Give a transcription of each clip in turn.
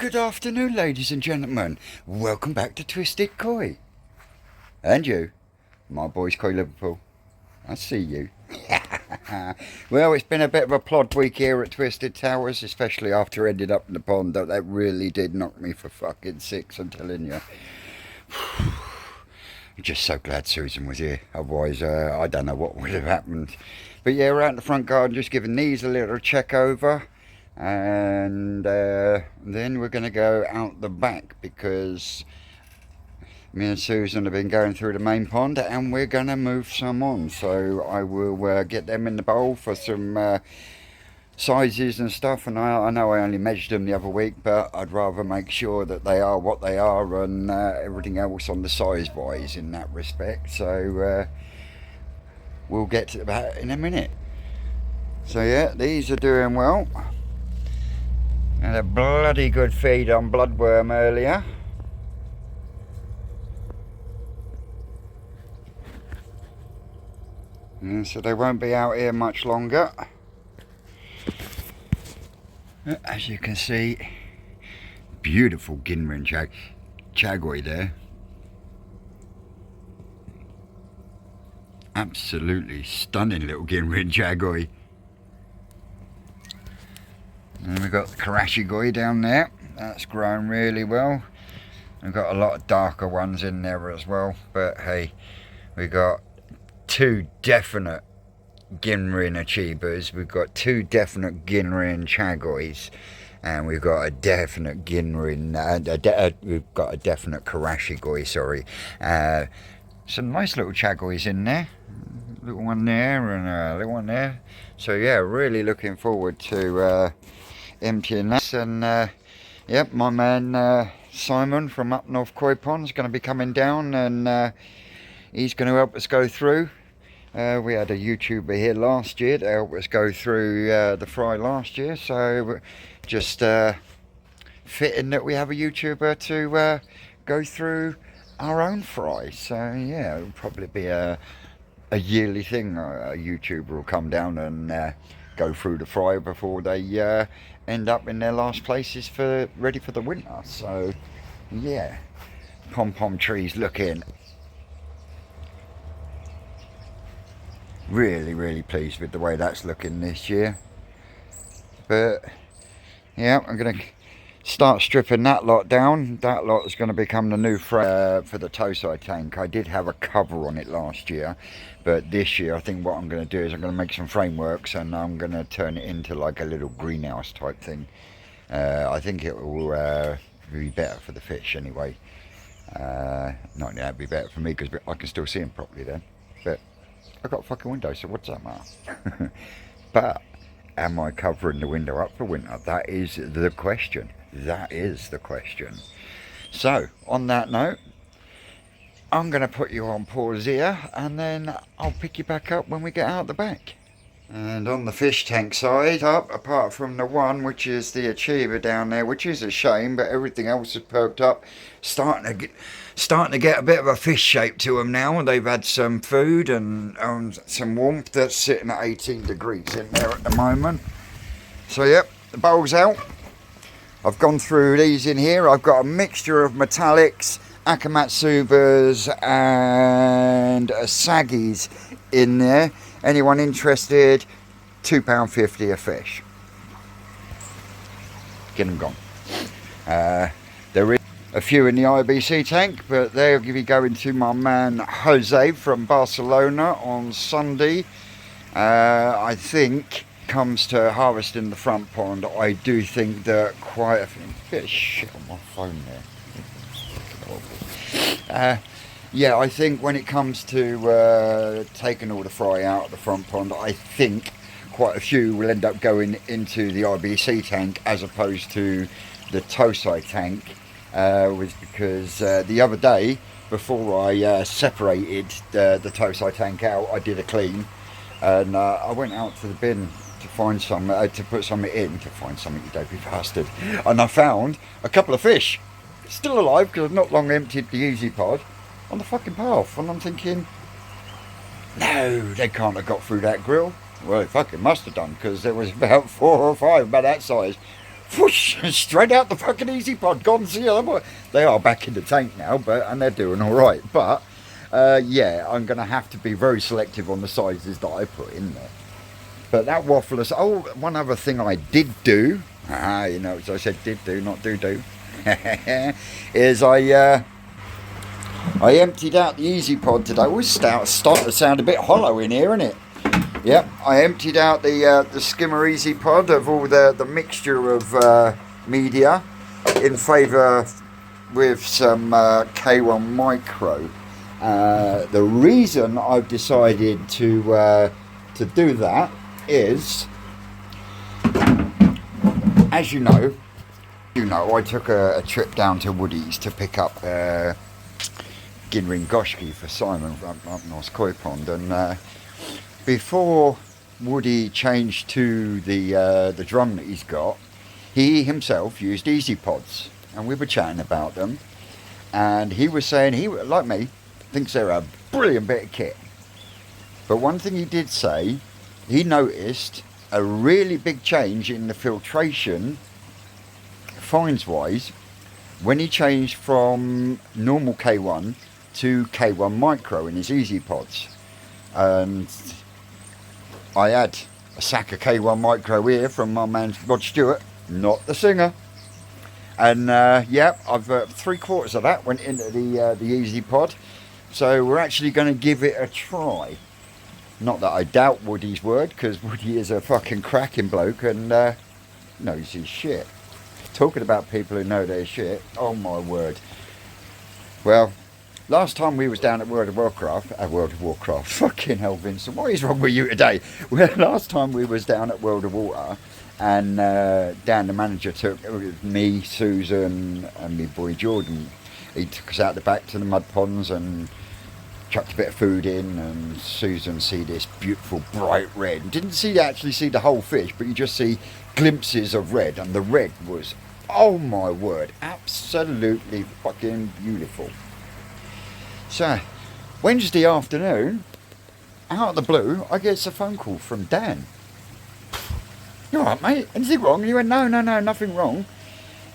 Good afternoon, ladies and gentlemen. Welcome back to Twisted Koi. And you, my boys Koi Liverpool. I see you. Well, it's been a bit of a plod week here at Twisted Towers, especially after ending up in the pond. That really did knock me for fucking six, I'm telling you. I'm just so glad Susan was here. Otherwise, I don't know what would have happened. But yeah, we're out in the front garden just giving these a little check over. And then we're going to go out the back because me and Susan have been going through the main pond and we're going to move some on. So I will get them in the bowl for some sizes and stuff. And I know I only measured them the other week, but I'd rather make sure that they are what they are and everything else on the size wise in that respect. So we'll get to that in a minute. So yeah, these are doing well. Had a bloody good feed on bloodworm earlier. And so they won't be out here much longer. As you can see, beautiful Ginrin chagoi there. Absolutely stunning little Ginrin chagoi. And we've got the Karashigoi down there. That's grown really well. We've got a lot of darker ones in there as well. But hey, we got two definite Ginrin Achibas. We've got two definite Ginrin Chagois. And we've got a definite Ginrin, we've got a definite Karashigoi, sorry. Some nice little Chagois in there. Little one there and a little one there. So yeah, really looking forward to emptying that. And yep, my man Simon from up North Koi Pond is going to be coming down and he's going to help us go through. We had a YouTuber here last year to help us go through the fry last year, so just fitting that we have a YouTuber to go through our own fry. So yeah, it'll probably be a yearly thing. A YouTuber will come down and go through the fry before they end up in their last places ready for the winter. So yeah, pom-pom trees looking really pleased with the way that's looking this year. But yeah, I'm going to start stripping that lot down. That lot is going to become the new frame for the Tosai tank. I did have a cover on it last year, but this year I think what I'm going to do is I'm going to make some frameworks and I'm going to turn it into like a little greenhouse type thing. I think it will be better for the fish anyway. Not only that, it'd be better for me because I can still see them properly then. But I've got a fucking window, so what's that matter? But am I covering the window up for winter? That is the question. That is the question. So, on that note, I'm going to put you on pause here and then I'll pick you back up when we get out the back. And on the fish tank side, up apart from the one which is the achiever down there, which is a shame, but everything else is perked up, starting to get a bit of a fish shape to them now. And they've had some food and some warmth. That's sitting at 18 degrees in there at the moment. So yep, the bowl's out. I've gone through these in here. I've got a mixture of metallics, Akamatsubas and Saggies in there. Anyone interested, £2.50 a fish. Get them gone. There is a few in the IBC tank, but they'll be going to my man Jose from Barcelona on Sunday. I think comes to harvesting the front pond, I do think that quite a bit of shit on my phone there. Yeah, I think when it comes to taking all the fry out of the front pond, I think quite a few will end up going into the IBC tank as opposed to the Tosai tank. Was because the other day, before I separated the Tosai tank out, I did a clean and I went out to the bin to find some, to put something in, to find something, you dopey bastard, and I found a couple of fish still alive because I've not long emptied the easy pod on the fucking path, and I'm thinking, no, they can't have got through that grill. Well, it fucking must have done, because there was about 4 or 5 about that size whoosh, straight out the fucking easy pod, gone. See them. They are back in the tank now, and they're doing all right. But yeah, I'm going to have to be very selective on the sizes that I put in there. But that waffleless. Oh, one other thing I did do. You know, as I said, did do, not do. Is I emptied out the easy pod today. Always starting to sound a bit hollow in here, isn't it? Yep, I emptied out the skimmer easy pod of all the mixture of media in favour with some K1 micro. The reason I've decided to do that is, as you know, I took a trip down to Woodies to pick up Ginring Goshki for Simon up North Koi Pond, and before Woody changed to the drum that he's got, he himself used easy pods, and we were chatting about them, and he was saying he, like me, thinks they're a brilliant bit of kit. But one thing he did say, he noticed a really big change in the filtration, fines wise, when he changed from normal K1 to K1 micro in his easy pods. And I had a sack of K1 micro here from my man Rod Stewart, not the singer. And yeah, I've 3/4 of that went into the easy pod. So we're actually going to give it a try. Not that I doubt Woody's word, because Woody is a fucking cracking bloke and knows his shit. Talking about people who know their shit, oh my word. Well, last time we was down at World of Warcraft, fucking hell, Vincent, what is wrong with you today? Well, last time we was down at World of Water, and Dan, the manager, took me, Susan, and me boy Jordan. He took us out the back to the mud ponds and chucked a bit of food in, and Susan see this beautiful bright red. Didn't actually see the whole fish, but you just see glimpses of red, and the red was, oh my word, absolutely fucking beautiful. So Wednesday afternoon, out of the blue, I get a phone call from Dan. You alright, mate? Anything wrong? He went, no, nothing wrong.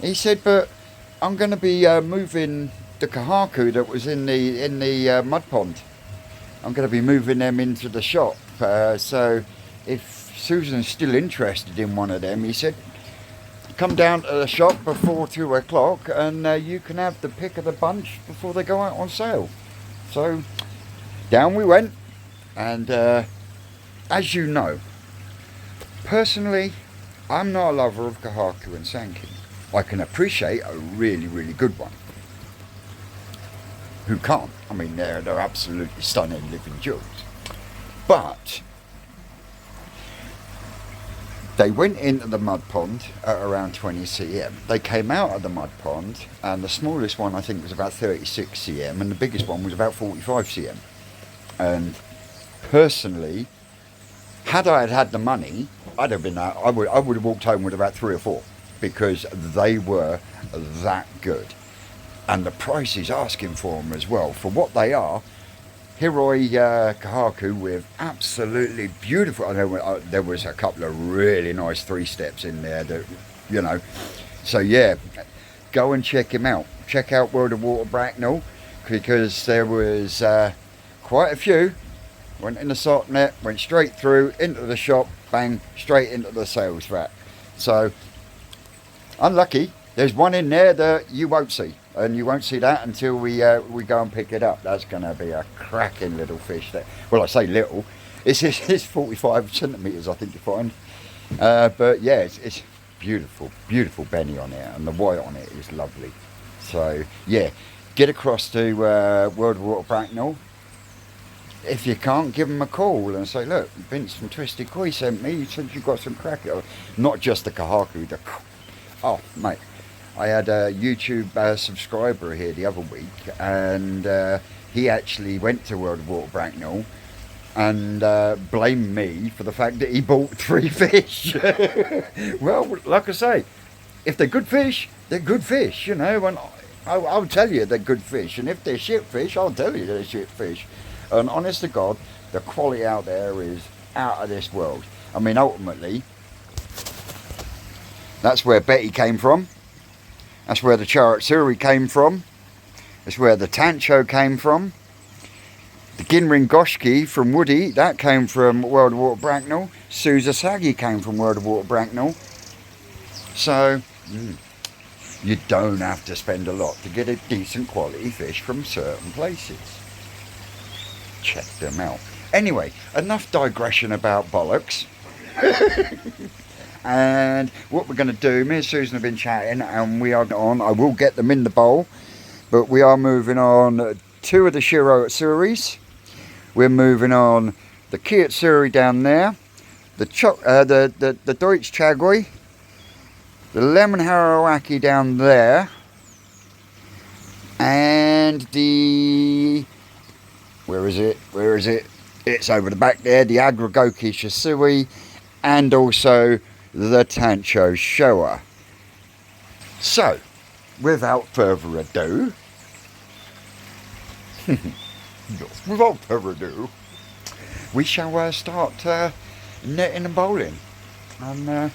He said, but I'm going to be moving the kahaku that was in the mud pond. I'm going to be moving them into the shop. So if Susan's still interested in one of them, he said, come down to the shop before 2 o'clock and you can have the pick of the bunch before they go out on sale. So down we went, and as you know, personally, I'm not a lover of kahaku and sankin. I can appreciate a really, really good one. Who can't? I mean, they're absolutely stunning living jewels. But they went into the mud pond at around 20 cm. They came out of the mud pond, and the smallest one I think was about 36 cm, and the biggest one was about 45 cm. And personally, had I had the money, I'd have been out. I would have walked home with about 3 or 4, because they were that good. And the price he's asking for them as well, for what they are. Hiroi kahaku with absolutely beautiful. I know there was a couple of really nice 3-steps in there that, you know. So yeah, go and check him out. Check out World of Water Bracknell, because there was quite a few. Went in the sock net, went straight through into the shop, bang, straight into the sales rack. So unlucky. There's one in there that you won't see, and you won't see that until we go and pick it up. That's going to be a cracking little fish. There. Well, I say little. It's 45 centimetres, I think you find. But yeah, it's beautiful, beautiful benny on it, and the white on it is lovely. So yeah, get across to World of Water Bracknell. If you can't, give them a call and say, look, Vince from Twisted Koi sent me. He said you've got some crack. Not just the kahaku. Oh, mate. I had a YouTube subscriber here the other week, and he actually went to World of Water Bracknell and blamed me for the fact that he bought 3 fish. Well, like I say, if they're good fish, they're good fish, you know, and I'll tell you they're good fish, and if they're shit fish, I'll tell you they're shit fish. And honest to God, the quality out there is out of this world. I mean, ultimately, That's where Betty came from. That's where the Charatsuri came from. That's where the Tancho came from. The Ginringoshki from Woody, that came from World of Water Bracknell. Susasagi came from World of Water Bracknell. So, you don't have to spend a lot to get a decent quality fish from certain places. Check them out. Anyway, enough digression about bollocks. And what we're going to do, me and Susan have been chatting and we are on, I will get them in the bowl, but we are moving on 2 of the Shirotsuris. We're moving on the Kiyottsuri down there, the Deutsch Chagoi, the Lemon Harawaki down there, and the, where is it, it's over the back there, the Agragoki Shisui, and also the Tancho Showa. So, without further ado, we shall start netting and bowling, and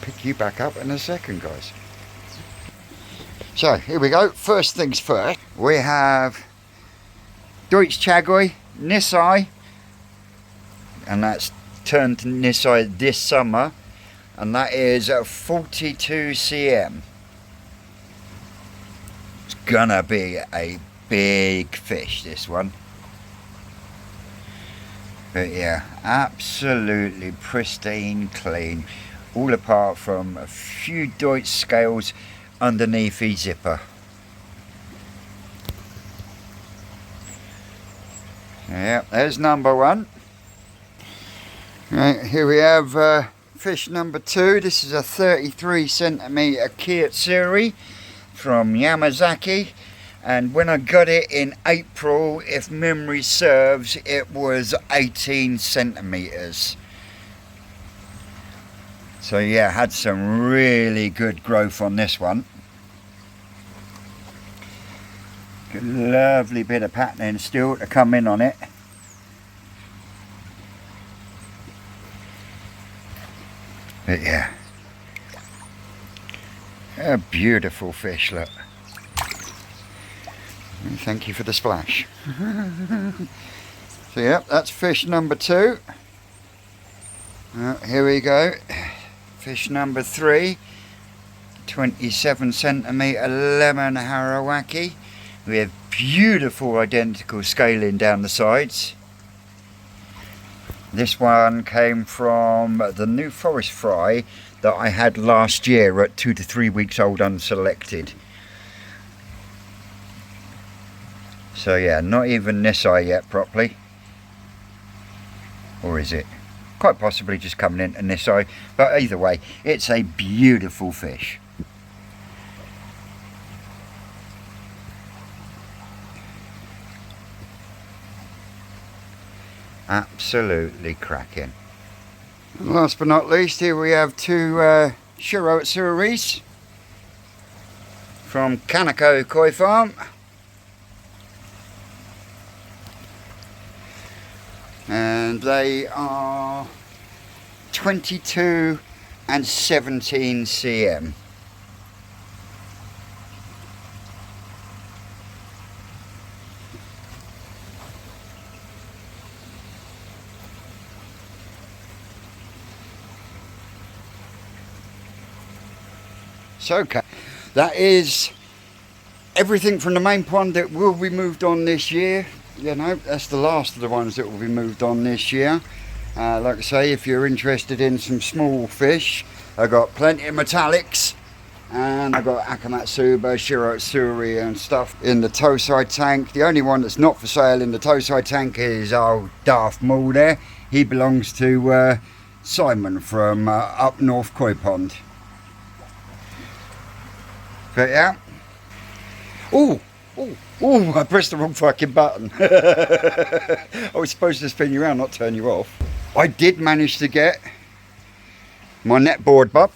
pick you back up in a second, guys. So here we go. First things first, we have Deutsch Chagoi Nisai, and that's turned to Nisai this summer, and that is 42 cm. It's gonna be a big fish, this one. But yeah, absolutely pristine, clean, all apart from a few Deutsch scales underneath the zipper. Yeah, there's number 1. Right, here we have fish number 2. This is a 33 centimeter Kiyottsuri from Yamazaki, and when I got it in April, if memory serves, it was 18 centimeters. So yeah, had some really good growth on this one. Good, lovely bit of patterning still to come in on it. But yeah, a beautiful fish, look. Thank you for the splash. So yeah, that's fish number 2. Here we go. Fish number 3, 27 centimeter Lemon Harawaki with beautiful identical scaling down the sides. This one came from the New Forest fry that I had last year at 2 to 3 weeks old unselected. So yeah, not even Nisai yet properly. Or is it? Quite possibly just coming into Nisai. But either way, it's a beautiful fish. Absolutely cracking. And last but not least, here we have 2 Shirotsuris from Kaneko Koi Farm. And they are 22 and 17 cm. So okay, that is everything from the main pond that will be moved on this year. You know, that's the last of the ones that will be moved on this year. Like I say, if you're interested in some small fish, I've got plenty of metallics, and I've got Akamatsuba, Shirotsuri and stuff in the Tosai tank. The only one that's not for sale in the Tosai tank is old Darth Maul there. He belongs to Simon from up North Koi Pond. But yeah. Oh, I pressed the wrong fucking button. I was supposed to spin you around, not turn you off. I did manage to get my net board up,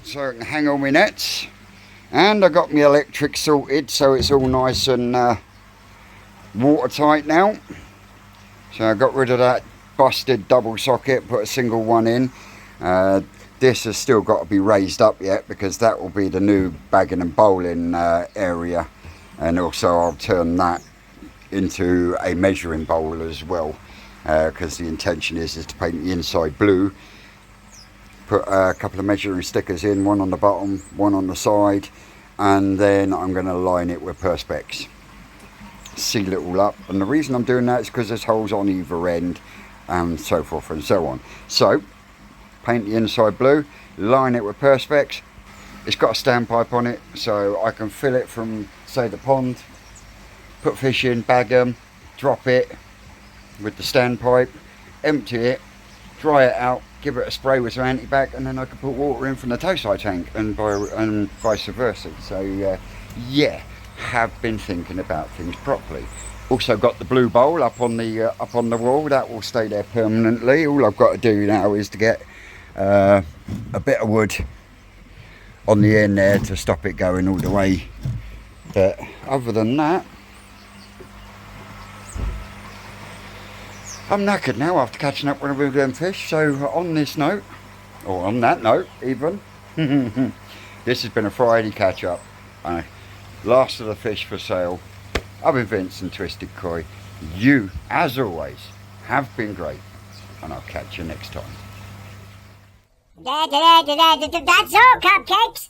so I can hang all my nets. And I got my electric sorted, so it's all nice and watertight now. So I got rid of that busted double socket, put a single one in. This has still got to be raised up yet, because that will be the new bagging and bowling area, and also I'll turn that into a measuring bowl as well, because the intention is to paint the inside blue, put a couple of measuring stickers in, one on the bottom, one on the side, and then I'm going to line it with perspex, seal it all up. And the reason I'm doing that is because there's holes on either end and so forth and so on. So paint the inside blue, line it with perspex. It's got a standpipe on it, so I can fill it from, say, the pond, put fish in, bag them, drop it with the standpipe, empty it, dry it out, give it a spray with some antibac, and then I can put water in from the tow side tank, and vice versa. So yeah, have been thinking about things properly. Also got the blue bowl up on the wall. That will stay there permanently. All I've got to do now is to get a bit of wood on the end there to stop it going all the way. But other than that, I'm knackered now after catching up with them fish. So on this note, or on that note even, this has been a Friday catch up. Last of the fish for sale. I've been Vincent Twisted Koi. You, as always, have been great, and I'll catch you next time. That's all, cupcakes.